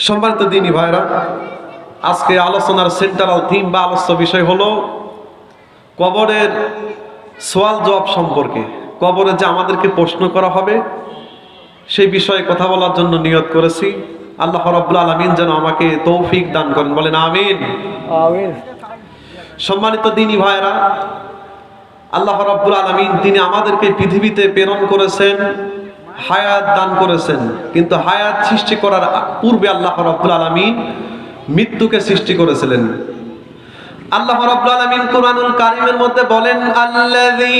সম্মানিত দিনী ভাইরা, আজকে আলোচনার সেন্ট্রাল থিম বা আলোচ্য বিষয় হলো কবরের সওয়াল জবাব সম্পর্কে। কবরে যে আমাদেরকে প্রশ্ন করা হবে সেই বিষয়ে কথা বলার জন্য নিয়ত করেছি। আল্লাহ রাব্বুল আলামিন যেন আমাকে তৌফিক দান করেন, বলেন আমিন। আমিন। সম্মানিত দিনী ভাইরা, আল্লাহ রাব্বুল আলামিন তিনি আমাদেরকে পৃথিবীতে প্রেরণ করেছেন, হায়াত দান করেছেন, কিন্তু হায়াত সৃষ্টি করার পূর্বে আল্লাহ রাব্বুল আলামিন মৃত্যুকে সৃষ্টি করেছিলেন। আল্লাহ রাব্বুল আলামিন কুরআনুল কারীমের মধ্যে বলেন, আল্লাযী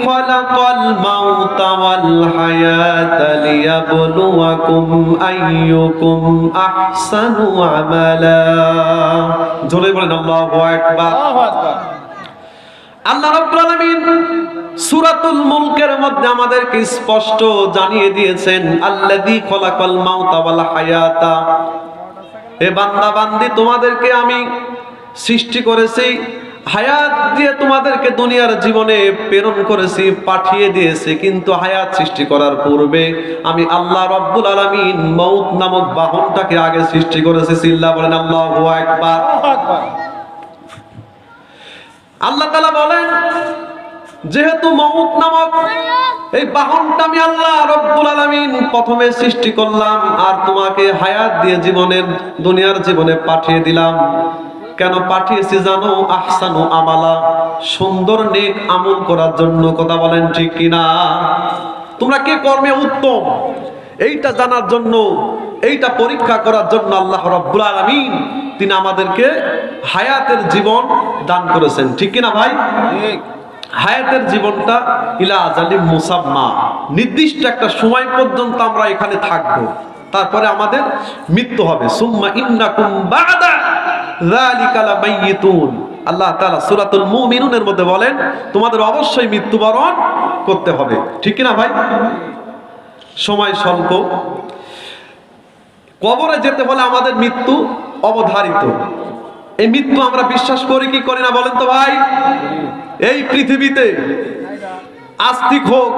খালাকাল মাউতা ওয়াল হায়াতা লিয়াবলুয়াকুম আইয়ুকুম আহসানু আমালা। জোরে বলেন আল্লাহু আকবার। আল্লাহ রাব্বুল আলামিন সূরাতুল মুলকের মধ্যে আমাদেরকে স্পষ্ট জানিয়ে দিয়েছেন, আল্লাযী খালাকাল মাউতা ওয়াল হায়াতা। হে বান্দা বান্দি, তোমাদেরকে আমি সৃষ্টি করেছি, হায়াত দিয়ে তোমাদেরকে দুনিয়ার জীবনে প্রেরণ করেছি, পাঠিয়ে দিয়েছি। কিন্তু হায়াত সৃষ্টি করার পূর্বে আমি আল্লাহ রাব্বুল আলামিন মউত নামক বাহনটাকে আগে সৃষ্টি করেছি। সিল্লা বলেন আল্লাহু আকবার। আল্লাহ তাআলা বলেন, যেহেতু মউত নামক এই বাহনটা আমি আল্লাহ রাব্বুল আলামিন প্রথমে সৃষ্টি করলাম আর তোমাকে হায়াত দিয়ে জীবনের দুনিয়ার জীবনে পাঠিয়ে দিলাম। কেন পাঠিয়েছি জানো? আহসানু আমালা, সুন্দর নেক আমল করার জন্য। কথা বলেন ঠিক কিনা? তোমরা কে কর্মে উত্তম এইটা জানার জন্য, এইটা পরীক্ষা করার জন্য আল্লাহ রাব্বুল আলামিন তিনি আমাদেরকে হায়াতের জীবন দান করেছেন। ঠিক কিনা ভাই? ঠিক। হায়াতের জীবনটা ইলা আজালিম মুসাম্মা, নির্দিষ্ট একটা সময় পর্যন্ত আমরা এখানে থাকবো, তারপরে আমাদের মৃত্যু হবে। সুম্মা ইন্নাকুম বা'দা যালিকা লামাইয়িতুন। আল্লাহ তাআলা সূরাতুল মুমিনুনের মধ্যে বলেন, তোমাদের অবশ্যই মৃত্যুবরণ করতে হবে। ঠিক কিনা ভাই? সময় স্বল্প, কবরে যেতে হলে আমাদের মৃত্যু অবধারিত। এই মৃত্যু আমরা বিশ্বাস করি কি করি না বলেন তো ভাই? এই পৃথিবীতে আস্তিক হোক,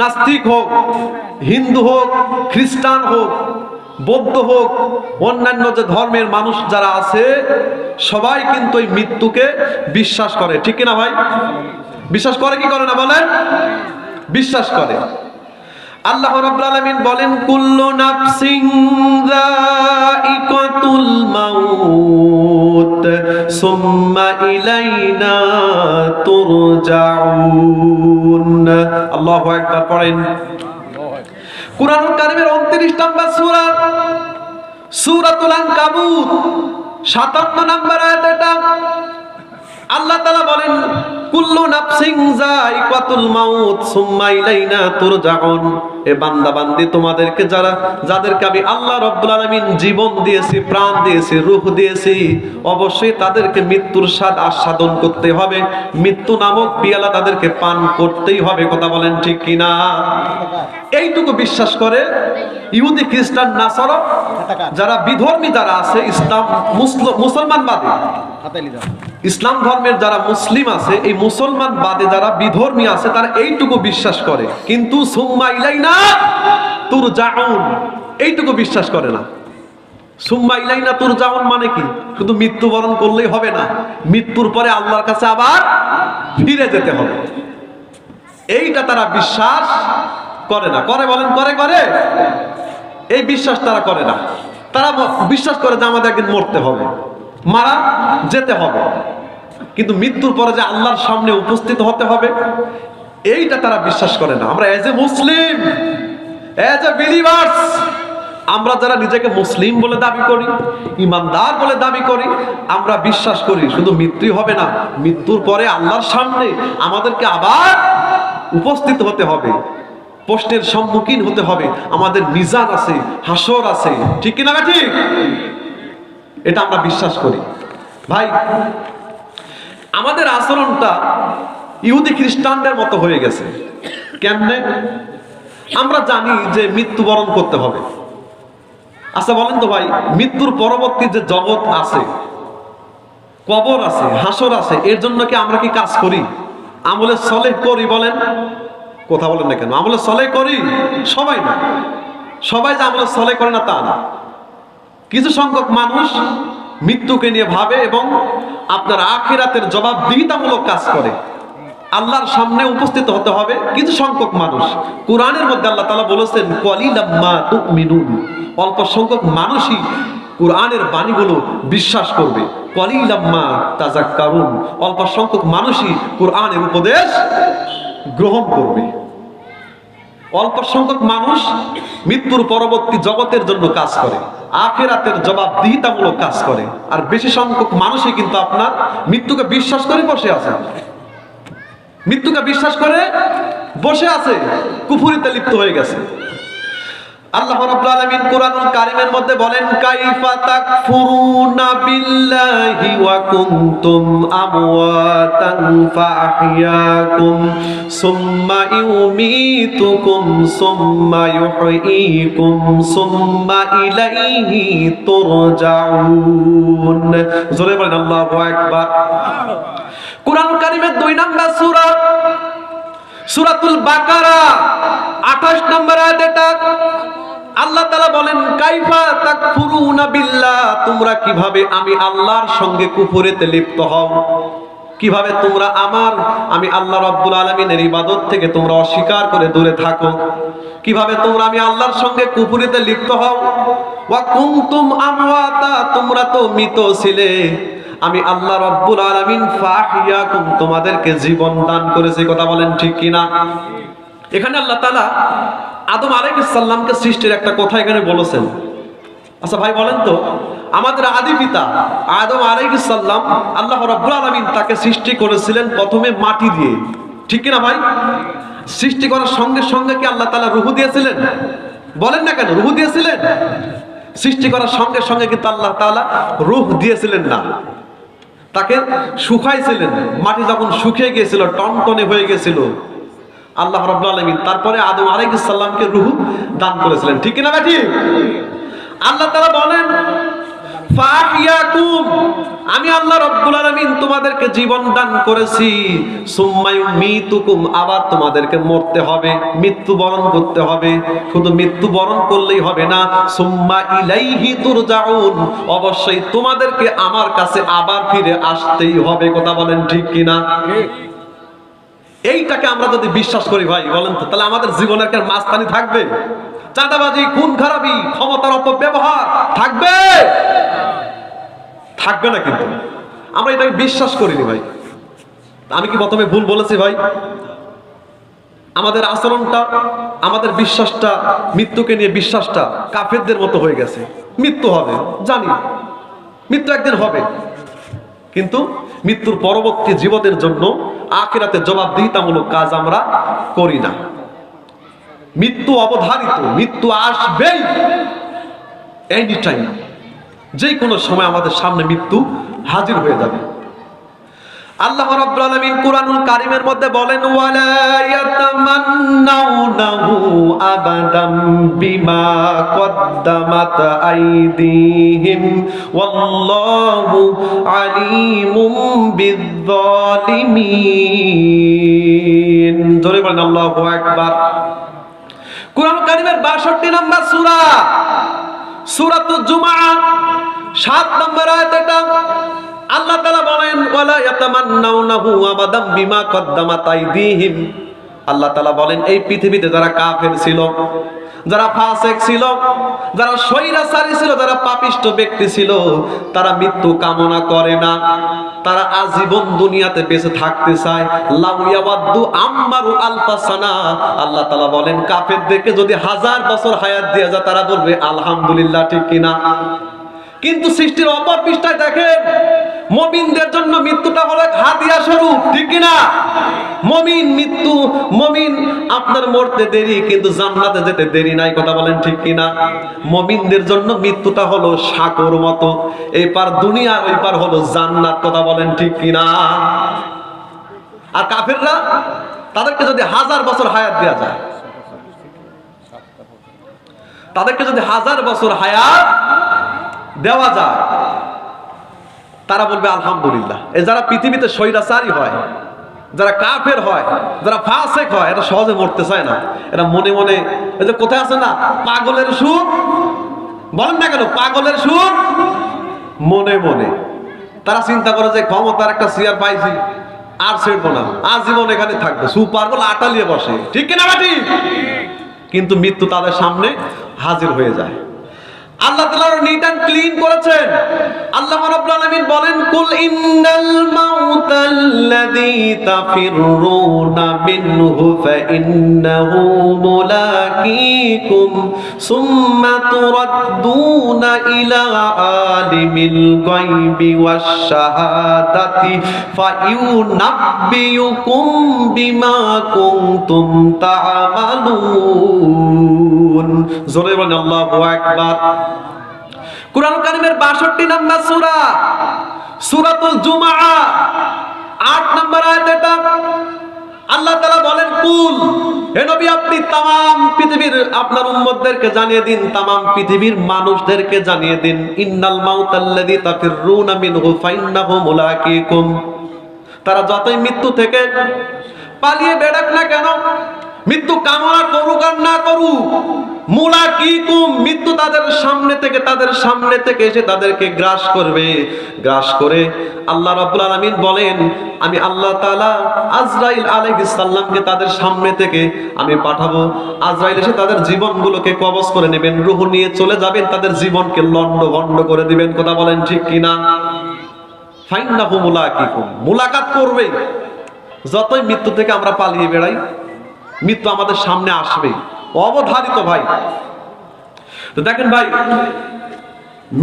নাস্তিক হোক, হিন্দু হোক, খ্রিস্টান হোক, বৌদ্ধ হোক, অন্যান্য যে ধর্মের মানুষ যারা আছে সবাই কিন্তু এই মৃত্যুকে বিশ্বাস করে। ঠিক কিনা ভাই? বিশ্বাস করে কি করে না বলেন? বিশ্বাস করে। আল্লাহ রাব্বুল আলামিন বলেন, কুল্লু নাফসিন যায়িকাতুল মাউত সুম্মা ইলাইনা তুরজাউন। আল্লাহু আকবার পড়েন। কুরআনুল কারীমের 29 নম্বর সূরা, সূরাতুল আনকাবুত 57 নম্বর আয়াত। এটা আল্লাহ তাআলা বলেন, কুল্লু নাফসিন যায়িকাতুল মাউত সুম্মা ইলাইনা তুরজাউন। এ বান্দা বান্দি, তোমাদেরকে যাদেরকে আমি আল্লাহ রাব্বুল আলামিন জীবন দিয়েছি, প্রাণ দিয়েছি, রূহ দিয়েছি, অবশ্যই তাদেরকে মৃত্যুর স্বাদ আস্বাদন করতে হবে। মৃত্যু নামক পিয়ালা তাদেরকে পান করতেই হবে। কথা বলেন ঠিক কিনা? এইটুকু বিশ্বাস করে ইহুদি, খ্রিস্টান, নাসারা যারা বিধর্মী যারা আছে, ইসলাম মুসলমান বাদী, ইসলাম ধর্মের যারা মুসলিম আছে, এই মুসলমান বাদে যারা বিধর্মী আছে তারা এইটুকু বিশ্বাস করে, কিন্তু সুম্মা ইলাইনা তুরজাউন এইটুকু বিশ্বাস করে না। সুম্মা ইলাইনা তুরজাউন মানে কি? শুধু মৃত্যুবরণ করলেই হবে না, মৃত্যুর পরে আল্লাহর কাছে আবার ফিরে যেতে হবে। এইটা তারা বিশ্বাস করে না। করে বলেন? করে এই বিশ্বাস তারা করে না। তারা বিশ্বাস করে যে আমাদের একদিন মরতে হবে, মারা যেতে হবে, কিন্তু মৃত্যুর পরে যে আল্লাহর সামনে উপস্থিত হতে হবে এইটা তারা বিশ্বাস করে না। আমরা as a Muslim, as a believers, আমরা যারা নিজেকে মুসলিম বলে দাবি করি, ইমানদার বলে দাবি করি, আমরা বিশ্বাস করি শুধু মৃত্যুই হবে না, মৃত্যুর পরে আল্লাহর সামনে আমাদেরকে আবার উপস্থিত হতে হবে, প্রশ্নের সম্মুখীন হতে হবে, আমাদের মিজান আছে, হাসর আছে। ঠিক কিনা ঠিক? এটা আমরা বিশ্বাস করি। ভাই, আমাদের আচরণটা ইহুদি খ্রিস্টানদের মতো হয়ে গেছে। কেমনে? আমরা জানি যে মৃত্যুবরণ করতে হবে। আচ্ছা বলেন তো ভাই, মৃত্যুর পরবর্তী যে জগৎ আছে, কবর আছে, হাসর আছে, এর জন্য কি আমরা কি কাজ করি? আমলে সলেহ করি? বলেন, কথা বলেন না কেন? আমলে সলেহ করি? সবাই না, সবাই যে আমলে সলেহ করে না তা না। কিছু সংখ্যক মানুষ মৃত্যুকে নিয়ে ভাবে এবং আপনার আখিরাতের জবাবদিহিতামূলক কাজ করে। আল্লাহর সামনে উপস্থিত হতে হবে কিছু সংখ্যক মানুষ। কোরআনের মধ্যে আল্লাহ তাআলা বলেছেন ক্বালিলাম মা তুমিনুন, অল্প সংখ্যক মানুষই কোরআনের বাণীগুলো বিশ্বাস করবে। ক্বালিলাম মা তাযাক্কারুন, অল্প সংখ্যক মানুষই কোরআনের উপদেশ গ্রহণ করবে। অল্প সংখ্যক মানুষ মৃত্যুর পরবর্তী জগতের জন্য কাজ করে, আখিরাতের জবাবদিহিতামূলক কাজ করে। আর বেশি সংখ্যক মানুষই কিন্তু আপনার মৃত্যুকে বিশ্বাস করে বসে আছে, মৃত্যুকে বিশ্বাস করে বসে আছে, কুফরিতে লিপ্ত হয়ে গেছে। আল্লাহ রাব্বুল আলামিন কোরআনুল কারীমের মধ্যে বলেন কাইফা তাকফুরুনা বিল্লাহি ওয়া কুনতুম আমওয়াতান ফাআহইয়াকুম সুম্মা ইউমীতুকুম সুম্মা ইউহয়ীকুম সুম্মা ইলাইহি তুরজাউন। জোরে বলেন আল্লাহু আকবার। কোরআনুল কারীমের 2 নম্বর সূরা সূরাতুল বাকারা 28 নম্বর আয়াত। এটা আল্লাহ তাআলা বলেন কাইফা তাকফুরুনা বিল্লাহ, তোমরা কিভাবে আমি আল্লাহর সঙ্গে কুফরিতে লিপ্ত হও, কিভাবে তোমরা আমি আল্লাহ রাব্বুল আলামিনের ইবাদত থেকে তোমরা অস্বীকার করে দূরে থাকো, কিভাবে তোমরা আমি আল্লাহর সঙ্গে কুফরিতে লিপ্ত হও। ওয়া কুনতুম আমওয়াতা, তোমরা তো মৃত ছিলে, আমি আল্লাহ রাব্বুল আলামিন ফাহিয়াকুম, তোমাদেরকে জীবন দান করেছি। কথা বলেন ঠিক কিনা? এখানে আল্লাহ তাআলা আদম আলাইহিস সালামকে সৃষ্টির একটা কথা এখানে বলেছেন। আচ্ছা ভাই বলেন তো, আমাদের আদি পিতা আদম আলাইহিস সালাম, আল্লাহ রাব্বুল আলামিন তাকে সৃষ্টি করেছিলেন প্রথমে মাটি দিয়ে, ঠিক কিনা ভাই? সৃষ্টি করার সঙ্গে সঙ্গে কি আল্লাহ তাআলা রূহ দিয়েছিলেন? বলেন না কেন রূহ দিয়েছিলেন? সৃষ্টি করার সঙ্গে সঙ্গে কিন্তু আল্লাহ তাআলা রূহ দিয়েছিলেন না, তাকে শুকাইছিলেন। মাটি যখন শুকিয়ে গিয়েছিল, টনটনে হয়ে গিয়েছিল, আল্লাহ রাব্বুল আলামিন তারপরে আদম আলাইহিস সালামকে রূহ দান করেছিলেন, ঠিক না বেটি? আল্লাহ তাআলা বলেন ফাহিয়াকুম, আমি আল্লাহ রাব্বুল আলামিন তোমাদেরকে জীবন দান করেছি, সুম্মা ইউমীতুকুম, আবার তোমাদেরকে মরতে হবে, মৃত্যুবরণ করতে হবে। শুধু মৃত্যুবরণ করলেই হবে না, সুম্মা ইলাইহি তুরজাউন, অবশ্যই তোমাদেরকে আমার কাছে আবার ফিরে আসতেই হবে। কথা বলেন ঠিক কিনা? এইটাকে আমরা যদি বিশ্বাস করি ভাই বলেন তো, তাহলে আমাদের জীবনের কি মাঝখানে থাকবে? চাঁদাবাজি, খুন খারাপি, ক্ষমতার অপব্যবহার থাকবে? থাকবে না। কিন্তু আমরা এটাকে বিশ্বাস করিনি ভাই। আমি কি প্রথমে ভুল বলেছি ভাই? আমাদের আচরণটা, আমাদের বিশ্বাসটা, মৃত্যুকে নিয়ে বিশ্বাসটা কাফেরদের মতো হয়ে গেছে। মৃত্যু হবে জানি, মৃত্যু একদিন হবে, কিন্তু মৃত্যুর পরবর্তী জীবনের জন্য আখিরাতে জবাবদিহিতামূলক কাজ আমরা করি না। মৃত্যু অবধারিত, মৃত্যু আসবেই, এনি টাইম, যে কোনো সময় আমাদের সামনে মৃত্যু হাজির হয়ে যাবে। আল্লাহ রাব্বুল আলামিন কোরআনুল কারীমের মধ্যে বলেন ওয়ালা ইয়াতামান্নাউনাহু আবাদাম বিমা কদ্দামাত আইদিহিম ওয়াল্লাহু আলিমুম বিয-যালিমিন। জোরে বলেন আল্লাহু আকবার। কোরআনুল কারীমের 62 নম্বর সূরা সূরাতুল জুমআহ 7 নম্বর আয়াত। এটা আল্লাহ তাআলা বলেন ওয়ালা ইয়াতামান্নাউনাহু আবাদাম বিমা কদ্দামাত আইদিহিম। আল্লাহ তাআলা বলেন এই পৃথিবীতে যারা কাফের ছিল, যারা ফাসিক ছিল, যারা স্বৈরাচারী ছিল, যারা পাপিষ্ঠ ব্যক্তি ছিল, তারা মৃত্যু কামনা করে না, তারা আজীবন দুনিয়াতে বেঁচে থাকতে চায়। লাউ ইয়াওয়াদ্দু আম্মারু আলফা সানা। আল্লাহ তাআলা বলেন কাফেরদেরকে যদি 1000 বছর হায়াত দেয়া যায় তারা বলবে আলহামদুলিল্লাহ, ঠিক কিনা? কিন্তু সৃষ্টির অপর পৃষ্ঠায় দেখেন মুমিনদের জন্য মৃত্যুটা হলো হাদিয়া স্বরূপ, ঠিক কিনা? মুমিন আপনার মরতে দেরি কিন্তু জান্নাতে যেতে দেরি নাই। কথা বলেন ঠিক কিনা? মুমিনদের জন্য মৃত্যুটা হলো সাগর মতো, এই পার দুনিয়া ওই পার হলো জান্নাত। কথা বলেন ঠিক কিনা? আর কাফেররা, তাদেরকে যদি 1000 বছর হায়াত দেয়া যায়, তাদেরকে যদি 1000 বছর হায়াত দেওয়া যায়, তারা বলবে আলহামদুলিল্লাহ। এই যারা পৃথিবীতে স্বৈরাচারী হয়, যারা কাফের হয়, যারা ফাসিক হয়, এরা সহজে মরতে চায় না। এরা মনে মনে এই যে কোথায় আছে না, পাগলের সুখ বলেন না কেন? পাগলের সুর মনে মনে। তারা চিন্তা করে যে ক্ষমতার একটা চেয়ার পাইছি, আর ছেড়বো না, আজীবন এখানে থাকবো, সুপার বলে আটালিয়ে বসে, ঠিক কিনা বাটি? কিন্তু মৃত্যু তাদের সামনে হাজির হয়ে যায়। আল্লাহ তাআলা নিট এন্ড ক্লিন করেছেন। আল্লাহ রাব্বুল আলামিন বলেন, কুল ইন্নাল মাউতাল্লাযী তাফিররুনা মিনহু ফাইন্নাহু মুলাকীকুম সুম্মা তুরাদ্দুনা ইলা আলিমিল গায়বি ওয়াশ শাহাদাতি ফায়ুনাব্বিউকুম বিমা কুনতুম তা'মালুন। জোরে বলেন আল্লাহু আকবার। কুরআন কারীমের 62 নম্বর সূরা, সূরাতুল জুমআ, 8 নম্বর আয়াত। এটা আল্লাহ তাআলা বলেন, কুল, হে নবী আপনি तमाम পৃথিবীর আপনার উম্মতদেরকে জানিয়ে দিন, तमाम পৃথিবীর মানুষদেরকে জানিয়ে দিন, ইন্নাল মাউতাল্লাযী তাফিররুনা মিনহু ফাইন্নাহু মুলাকীকুম। তারা যতই মৃত্যু থেকে পালিয়ে বেড়াক না কেন, মৃত্যু কামনা করুক আর না করুক, মুলাকীকুম, মৃত্যু তাদের সামনে থেকে এসে তাদেরকে গ্রাস করবে। গ্রাস করে আল্লাহ রাব্বুল আলামিন বলেন, আমি আল্লাহ তাআলা আজরাইল আলাইহিস সালামকে তাদের সামনে থেকে আমি পাঠাবো। আজরাইল এসে তাদের জীবনগুলোকে কবজ করে নেবেন, রূহ নিয়ে চলে যাবেন, তাদের জীবনকে লন্ডভন্ড করে দিবেন। কথা বলেন ঠিক কিনা? ফাইন্নাহু মুলাকীকুম, মুলাকাত করবে। যতই মৃত্যু থেকে আমরা পালিয়ে বেড়াই, মৃত্যু আমাদের সামনে আসবে, অবধারিত ভাই। তো দেখেন ভাই,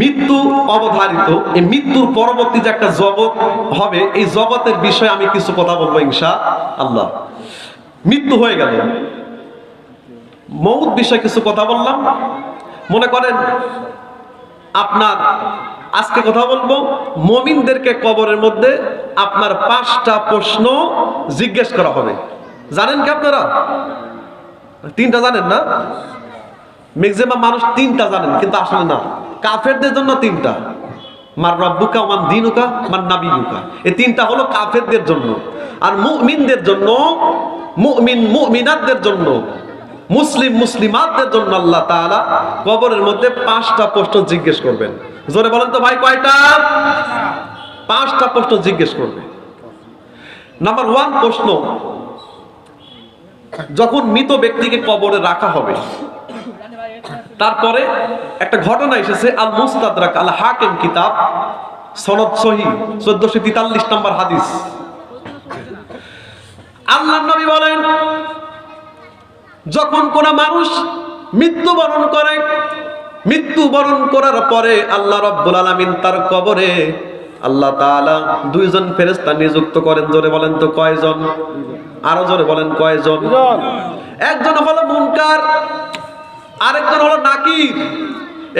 মৃত্যু অবধারিত। এই মৃত্যুর পরবর্তী যে একটা জগৎ হবে, এই জগতের বিষয়ে আমি কিছু কথা বলবো ইনশাআল্লাহ। মৃত্যু হয়ে গেল, মউত বিষয়ে কিছু কথা বললাম। মনে করেন আপনার আজকে কথা বলবো, মুমিনদেরকে কবরের মধ্যে আপনার 5টা প্রশ্ন জিজ্ঞেস করা হবে। জানেন কি আপনারা? 3টা জানেন না? ম্যাক্সিমাম মানুষ 3টা জানেন, কিন্তু আসলে না। কাফেরদের জন্য 3টা, মার রব্বুকা মান দীনুকা মান নাবিয়ুকা, এই 3টা হলো কাফেরদের জন্য। আর মুমিনদের জন্য, মুমিন মুমিনাতদের জন্য, মুসলিম মুসলিমাতদের জন্য আল্লাহ তাআলা কবরের মধ্যে 5টা প্রশ্ন জিজ্ঞেস করবেন। জোরে বলেন তো ভাই, কয়টা? 5টা প্রশ্ন জিজ্ঞেস করবে। নাম্বার 1 প্রশ্ন, যখন মৃত ব্যক্তিকে কবরে রাখা হবে, তারপরে একটা ঘটনা এসেছে, আল মুস্তাদরাক আল হাকিম কিতাব, সনদ সহিহ, 1443 নম্বর হাদিস। আল্লাহর নবী বলেন, যখন কোন মানুষ মৃত্যুবরণ করে, মৃত্যুবরণ করার পরে আল্লাহ রাব্বুল আলামিন তার কবরে আল্লাহ তাআলা 2 জন ফেরেশতা নিযুক্ত করেন। জোরে বলেন তো কয়জন? আরো জোরে বলেন কয়জন? একজন হলো মুনকার, আরেকজন হলো নাকির।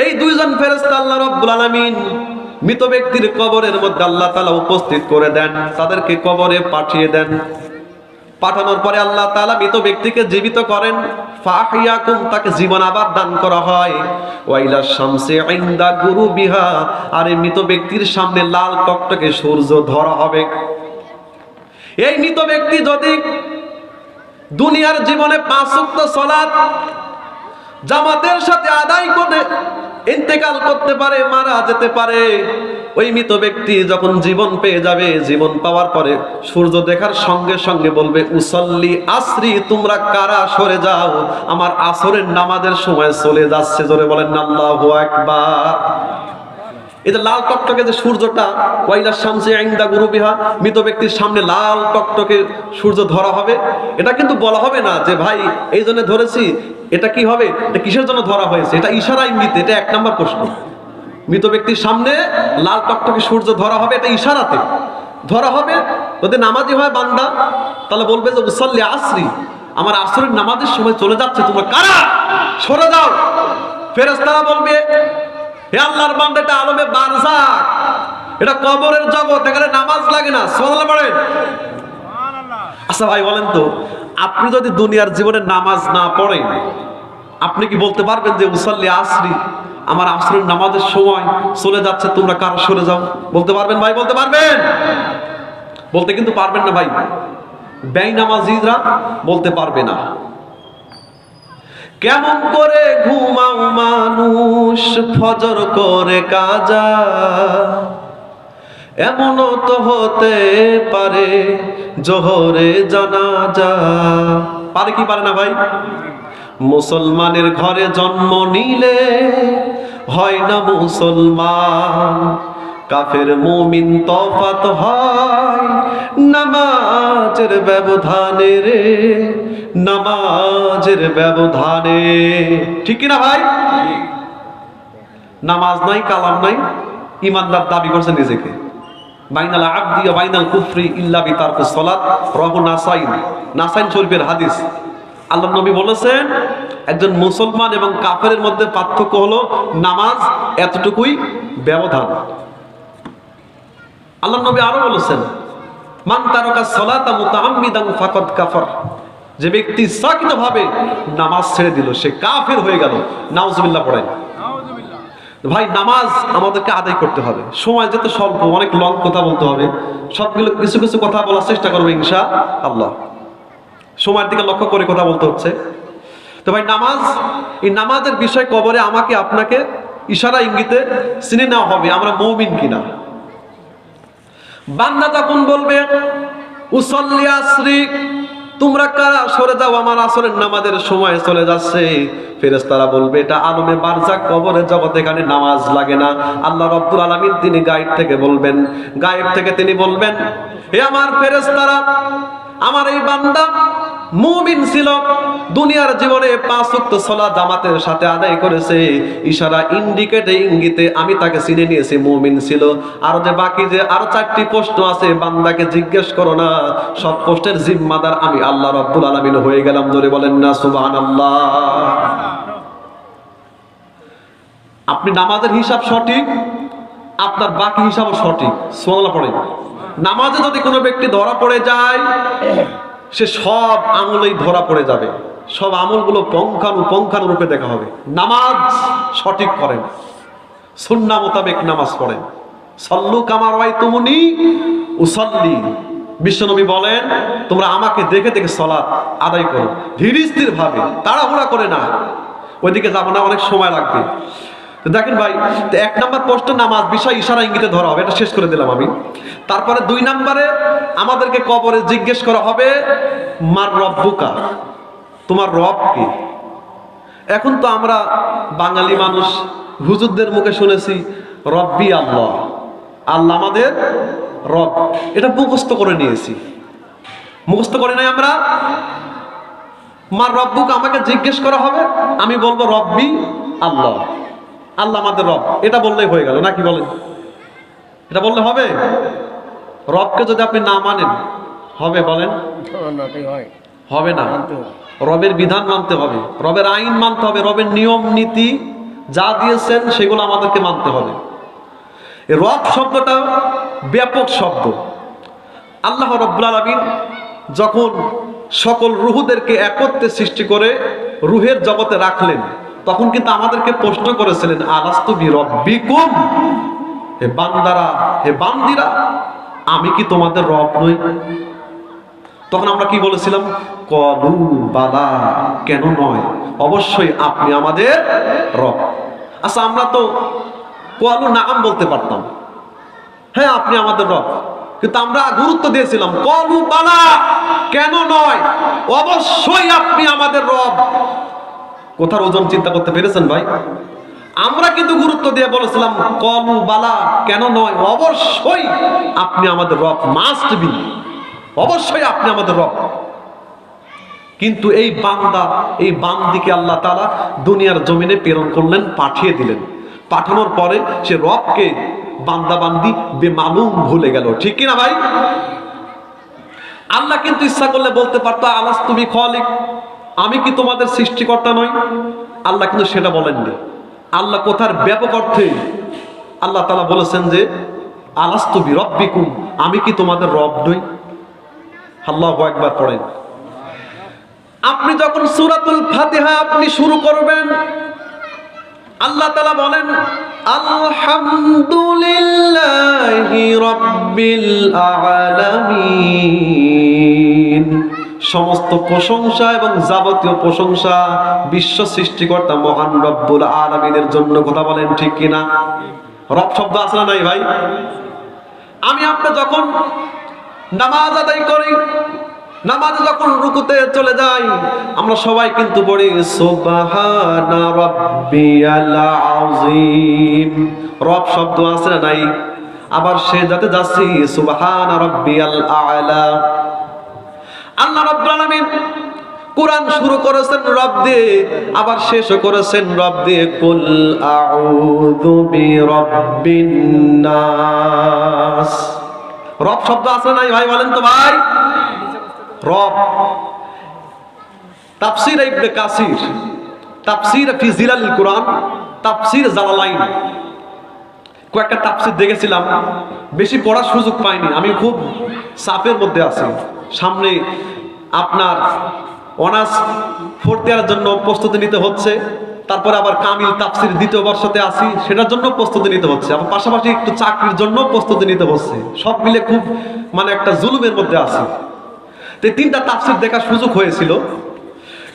এই 2 জন ফেরেশতা আল্লাহ রাব্বুল আলামিন মৃত ব্যক্তির কবরের মধ্যে আল্লাহ তাআলা উপস্থিত করে দেন, তাদেরকে কবরে পাঠিয়ে দেন। পাঠানোর পরে আল্লাহ তাআলা মৃত ব্যক্তিকে জীবিত করেন, ফাহিয়াকুম, তাকে জীবন আবার দান করা হয়। ওয়াইলা শামসি ইনদা গুরুবিহা, আর এই মৃত ব্যক্তির সামনে লাল টকটকে সূর্য ধরা হবে। এই মৃত ব্যক্তি যদি দুনিয়ার জীবনে 5 ওয়াক্ত সালাত জামাতের সাথে আদায় করে ইন্তেকাল করতে পারে, মারা যেতে পারে, ওই মৃত ব্যক্তি যখন জীবন পেয়ে যাবে, জীবন পাওয়ার পরে সূর্য দেখার সঙ্গে সঙ্গে বলবে, উসাল্লি আসরি, তোমরা কারা সরে যাও, আমার আসরের নামাজের সময় চলে যাচ্ছে। জোরে বলেন আল্লাহু আকবার। এই যে লাল টকটকে যে সূর্যটা, ওয়াইলা শামসি ইনদা গুরুবিহা, মৃত ব্যক্তির সামনে লাল টকটকে সূর্য ধরা হবে। এটা কিন্তু বলা হবে না যে ভাই এই জন্য ধরেছি, এটা কি হবে, এটা কিসের জন্য ধরা হয়েছে, এটা ইশারা ইঙ্গিত। এটা 1 নম্বর প্রশ্ন। মৃত ব্যক্তির সামনে লাল টকটকে সূর্য ধরা হবে, এটা ইশারাতে ধরা হবে। যদি নামাজি হয় বান্দা, তাহলে বলবে যে উসাল্লি আসরি, আমার আসরের নামাজের সময় চলে যাচ্ছে, তোমরা কারা সরে যাও। ফেরেশতারা বলবে, হে আল্লাহর বান্দা, এটা আলমে বারজাখ, এটা কবরের জগৎ, এখানে নামাজ লাগে না। সুবহানাল্লাহ পড়েন। আচ্ছা ভাই বলেন তো, আপনি যদি দুনিয়ার জীবনে নামাজ না পড়েন, আপনি কি বলতে পারবেন যে উসাল্লি আসরি, আমার আসরের নামাজের সময় চলে যাচ্ছে, তোমরা কারা সরে যাও? বলতে পারবেন ভাই? বলতে পারবেন? বলতে কিন্তু পারবেন না ভাই, বেনামাজিরা বলতে পারবে না। কেমন করে ঘুমাও মানুষ ফজর করে কাজা, এমনও তো হতে পারে জোহরে জানাজা। পারে কি পারে না ভাই? মুসলমানের ঘরে জন্ম নিলে হয় না মুসলমান, কাফের মুমিন তফাত হয় নামাজের ব্যবধানে রে, নামাজের ব্যবধানে। ঠিক কিনা ভাই? নামাজ নাই, কালাম নাই, ইমানদার দাবি করছে নিজেকে। বাইনাল আবদি ওয়া বাইনাল কুফরি ইল্লা বিতারকুস সালাত, রাহু নাসাইন, নাসাইন শরীফের হাদিস। আল্লাহর নবী বলেছেন একজন মুসলমান এবং কাফেরের মধ্যে পার্থক্য হলো নামাজ, এতটুকুই ব্যবধান। আল্লাহর নবী আরো বলেছেন মান তারাকা সালাতা মুতাআম্মিদান ফাকাদ কাফার, যে ব্যক্তি ইচ্ছাকৃতভাবে নামাজ ছেড়ে দিল সে কাফের হয়ে গেল। নাউজুবিল্লাহ পড়েন। ভাই নামাজ আমাদেরকে আদায় করতে হবে। সময় যেহেতু স্বল্প, অনেক লং কথা বলতে হবে, সবগুলো কিছু কিছু কথা বলার চেষ্টা করবো ইনশাআল্লাহ। সময়ের দিকে লক্ষ্য করে কথা বলতে হচ্ছে। তো ভাই নামাজ, এই নামাজের বিষয় কবরে আমাকে আপনাকে ইশারা ইঙ্গিতে চিনে নেওয়া হবে আমরা মুমিন কিনা। বান্দা যখন বলবে উসল্লি আসরি, তোমরা কারা সরে যাও, আমার আসরের নামাজের সময় চলে যাচ্ছে, ফেরেশতারা বলবে এটা আলমে বারজাক কবরের জগতে, এখানে নামাজ লাগে না। আল্লাহ রাব্বুল আলামিন তিনি গায়েব থেকে বলবেন, গায়েব থেকে তিনি বলবেন হে আমার ফেরেশতারা, আমার এই বান্দা মুমিন ছিল, দুনিয়ার জীবনে 5 ওয়াক্ত সালাত জামাতের সাথে আদায় করেছে, ইশারা ইন্ডিকেটে ইঙ্গিতে আমি তাকে চিনে নিয়েছি, মুমিন ছিল। আর যে বাকি যে আরো 4টি প্রশ্ন আছে, বান্দাকে জিজ্ঞেস করো না, সব প্রশ্নের জিম্মাদার আমি আল্লাহ রাব্বুল আলামিন হয়ে গেলাম। ধরে বলেন না সুবহানাল্লাহ। আপনি নামাজের হিসাব সঠিক, আপনার বাকি হিসাবও সঠিক। সুবহানাল্লাহ পড়ে। নামাজে যদি কোনো ব্যক্তি ধরা পড়ে যায়, সে সব আমলেই ধরা পড়ে যাবে, সব আমলগুলো পুঙ্খানুপুঙ্খানুরূপে দেখা হবে। নামাজ সঠিক করেন, সুন্নাহ মোতাবেক নামাজ পড়েন। সল্লু কামা রাআইতুমুনি উসাল্লি, বিশ্বনবী বলেন তোমরা আমাকে দেখে দেখে সালাত আদায় করো, ধীর স্থির ভাবে, তাড়াহুড়া করে না। ওইদিকে যাবো না, অনেক সময় লাগবে। তো দেখেন ভাই, 1 নম্বর প্রশ্ন নামাজ বিষয় ইশারা ইঙ্গিতে ধরা হবে, এটা শেষ করে দিলাম আমি। তারপরে 2 নম্বরে আমাদেরকে কবরে জিজ্ঞেস করা হবে মার রব্বুকা, তোমার রব কি? এখন তো আমরা বাঙালি মানুষ, হুজুরদের মুখে শুনেছি রব্বি আল্লাহ, আল্লাহ আমাদের রব, এটা মুখস্থ করে নিয়েছি। মুখস্থ করে নাই আমরা। মার রব্বুকা আমাকে জিজ্ঞেস করা হবে, আমি বলবো রব্বি আল্লাহ, আল্লাহ আমাদের রব, এটা বললেই হয়ে গেল, নাকি বলেন? এটা বললে হবে? রবকে যদি আপনি না মানেন হবে? বলেন হবে না। রবের বিধান মানতে হবে, রবের আইন মানতে হবে, রবের নিয়ম নীতি যা দিয়েছেন সেগুলো আমাদেরকে মানতে হবে। এই রব শব্দটা ব্যাপক শব্দ। আল্লাহ রাব্বুল আলামিন যখন সকল রুহদেরকে একত্রে সৃষ্টি করে রুহের জগতে রাখলেন, তখন কিন্তু আমাদেরকে প্রশ্ন করেছিলেন আলাস্তু বিরব্বিকুম, হে বান্দারা, হে বান্দিরা, আমি কি তোমাদের রব নই? তখন আমরা কি বলেছিলাম? কলু বালা, কেন নয়, অবশ্যই আপনি আমাদের রব। আচ্ছা, আমরা তো কলু নাম বলতে পারতাম, হ্যাঁ আপনি আমাদের রব, কিন্তু আমরা গুরুত্ব দিয়েছিলাম কলু বালা, কেন নয়, অবশ্যই আপনি আমাদের রব। কোথার ওজন চিন্তা করতে পেরেছেন ভাই? আমরা কিন্তু গুরুত্ব দিয়ে বলেছিলাম কলু বালা, কেন নয়, অবশ্যই আপনি আমাদের রব, মাস্ট বি, অবশ্যই আপনি আমাদের রব। কিন্তু এই বান্দা, এই বান্দিকে আল্লাহ তাআলা দুনিয়ার জমিনে প্রেরণ করলেন, পাঠিয়ে দিলেন। পাঠানোর পরে সে রবকে বান্দা বান্দি বেমালুম ভুলে গেল। ঠিক কিনা ভাই? আল্লাহ কিন্তু ইচ্ছা করলে বলতে পারতো আলাস্তু বিখালিক, আমি কি তোমাদের সৃষ্টিকর্তা নই? আল্লাহ কিন্তু সেটা বলেননি। আল্লাহ কথার ব্যাপক অর্থে আল্লাহ তাআলা বলেছেন যে আলাস্তু বিরব্বিকুম, আমি কি তোমাদের রব নই? আল্লাহু আকবার পড়েন। আপনি যখন সূরাতুল ফাতিহা আপনি শুরু করবেন, আল্লাহ তাআলা বলেন আলহামদুলিল্লাহি রাব্বিল আলামিন, সমস্ত প্রশংসা এবং যাবতীয় প্রশংসা বিশ্ব সৃষ্টিকর্তা মহান রব্বুল আলামিনের জন্য। কথা বলেন ঠিক কিনা? রব শব্দ আছে না নাই ভাই? আমি আপনি যখন নামাজ আদায় করি, নামাজে যখন রুকুতে চলে যাই, আমরা সবাই কিন্তু পড়ি সুবহানা রাব্বিয়াল আযীম। রব শব্দ আছে না নাই? আবার সে যাতে যাচ্ছি সুবহানা রাব্বিয়াল আ'লা। আল্লাহ রাব্বুল আলামিন কুরআন শুরু করেছেন রব দিয়ে, আবার শেষও করেছেন রব দিয়ে। কুল আউযু বিরাব্বিন নাস। রব শব্দ আছে নাই ভাই? বলেন তো ভাই। রব তাফসীর ইবনে কাসির, তাফসীর ফি জিলালিল কুরআন, তাফসীর জালালাইন, কয়েকটা তাফসীর দেখেছিলাম, বেশি পড়ার সুযোগ পাইনি। আমি খুব চাপের মধ্যে আছি। সামনে আপনার অনার্স ফোর্থ ইয়ারের জন্য প্রস্তুতি নিতে হচ্ছে, তারপরে আবার কামিল তাফসীর দ্বিতীয় বর্ষতে আছি, সেটার জন্য প্রস্তুতি নিতে হচ্ছে, আবার পাশাপাশি একটু চাকরির জন্য প্রস্তুতি নিতে হচ্ছে। সব মিলে খুব মানে একটা জুলুমের মধ্যে আছি। তো তিনটা তাফসীর দেখার সুযোগ হয়েছিল।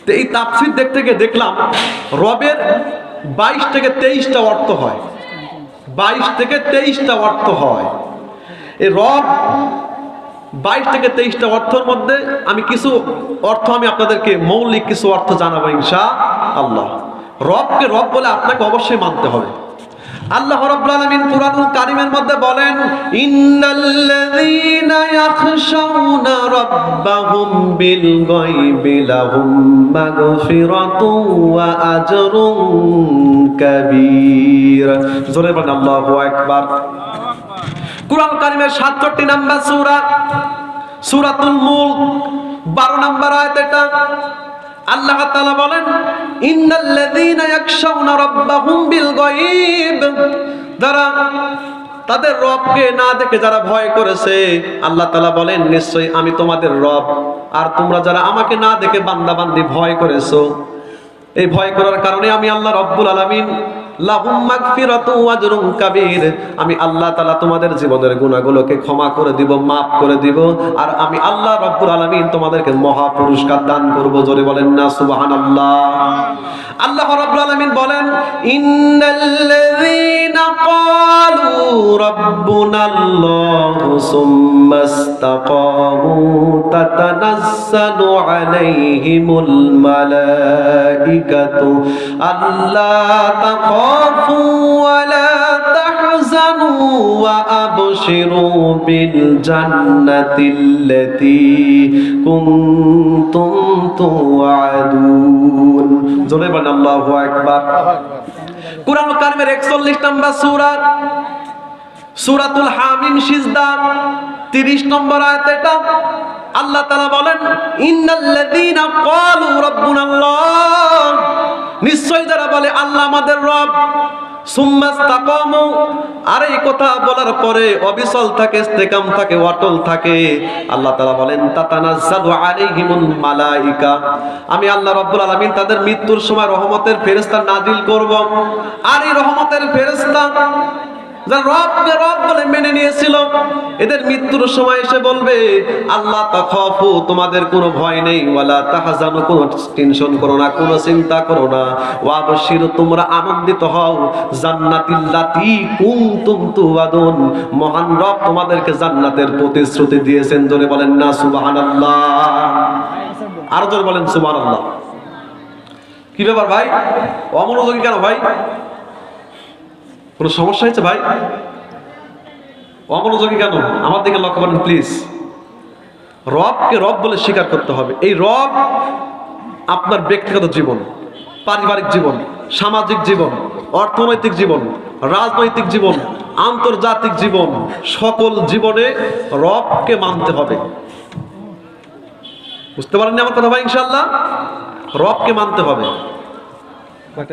তো এই তাফসীর দেখতে গিয়ে দেখলাম রবের 22 থেকে 23টা অর্থ হয়। 22 থেকে 23টা অর্থ হয়। এই রব 22 থেকে 23টা অর্থের মধ্যে আমি কিছু অর্থ আমি আপনাদেরকে মৌলিক কিছু অর্থ জানাবো ইনশাআল্লাহ। রবকে রব বলে আপনাকে অবশ্যই মানতে হবে। আল্লাহ রাব্বুল আলামিন কুরআনুল কারীমের মধ্যে বলেন, ইন্নাল্লাযীনা ইয়াখশাউনা রাব্বাহুম বিল গায়বি লাহুম মাগফিরাতুন ওয়া আজরুন কাবীর। জোরে বলেন আল্লাহু আকবার। কুরআন কারীমের 67 নম্বর সূরা, সূরাতুল মুলক 12 নম্বর আয়াত। এটা আল্লাহ তাআলা বলেন, ইন্নাল্লাযীনা ইয়াখশাউনা রাব্বাহুম বিল গায়ব। যারা তাদের রবকে না দেখে যারা ভয় করেছে, আল্লাহ তাআলা বলেন নিশ্চয়ই আমি তোমাদের রব, আর তোমরা যারা আমাকে না দেখে বান্দাবান্দি ভয় করেছো, এই ভয় করার কারণে আমি আল্লাহ রব্বুল আলামিন লাহুম মাগফিরাতু ওয়া আজরুন কাবীর, আমি আল্লাহ তাআলা তোমাদের জীবনের গুনাহগুলোকে ক্ষমা করে দিব, মাফ করে দিব, আর আমি আল্লাহ রব্বুল আলামিন তোমাদেরকে মহা পুরস্কার দান করব। জোরে বলেন না সুবহানাল্লাহ। আল্লাহ রব্বুল আলামিন বলেন, ইন্নাল্লাযীনা ক্বালু রাব্বুনাল্লাহু সুম্মা ইসতাকামু তাতানাজ্জালু আলাইহিমুল মালাইকাতু আল্লা তাখাফু ওয়া লা তাহজানু ওয়া আবশিরু বিল জান্নাতিল্লাতী কুনতুম তুআদুন। জোরে বলেন আল্লাহু আকবার। কুরআন কারীমের 41 নম্বর সূরা, সূরাতুল হামিম সিজদা 30 নম্বর আয়াত। এটা আল্লাহ তাআলা বলেন, ইন্নাল্লাযীনা ক্বালু রাব্বুনাল্লাহ, নিশ্চয় যারা বলে আল্লাহ আমাদের রব, সুম্মা ইসতাকামু, আর এই কথা বলার পরে অবিচল থাকে, ইস্তেকাম থাকে, অটল থাকে, আল্লাহ তাআলা বলেন তাতানাজ্জালু আলাইহিমুল মালাইকা, আমি আল্লাহ রাব্বুল আলামিন তাদের মৃত্যুর সময় রহমতের ফেরেশতা নাজিল করব। আর এই রহমতের ফেরেশতা যারা রবকে রব বলে মেনে নিয়েছিল, এদের মৃত্যুর সময় এসে বলবে, আল্লাহ তাখাফু, তোমাদের কোনো ভয় নেই, ওয়ালা তাহজানু, কোনো টেনশন করো না, কোনো চিন্তা করো না, ওয়া আবশিরু, তোমরা আনন্দিত হও, জান্নাতিল্লাতী কুনতুম তুআদুন, মহান রব তোমাদেরকে জান্নাতের প্রতিশ্রুতি দিয়েছেন। জোরে বলেন না সুবহানাল্লাহ। আর জোরে বলেন সুবহানাল্লাহ। কি ব্যাপার ভাই, অমনোযোগী কেন ভাই? কোনো সমস্যা হয়েছে ভাই? অমনোযোগী কেন? আমার দিকে লক্ষ্য করেন প্লিজ। রবকে রব বলে স্বীকার করতে হবে। এই রব আপনার ব্যক্তিগত জীবন, পারিবারিক জীবন, সামাজিক জীবন, অর্থনৈতিক জীবন, রাজনৈতিক জীবন, আন্তর্জাতিক জীবন, সকল জীবনে রবকে মানতে হবে। বুঝতে পারেননি আমার কথা ভাই? ইনশাআল্লাহ রবকে মানতে হবে।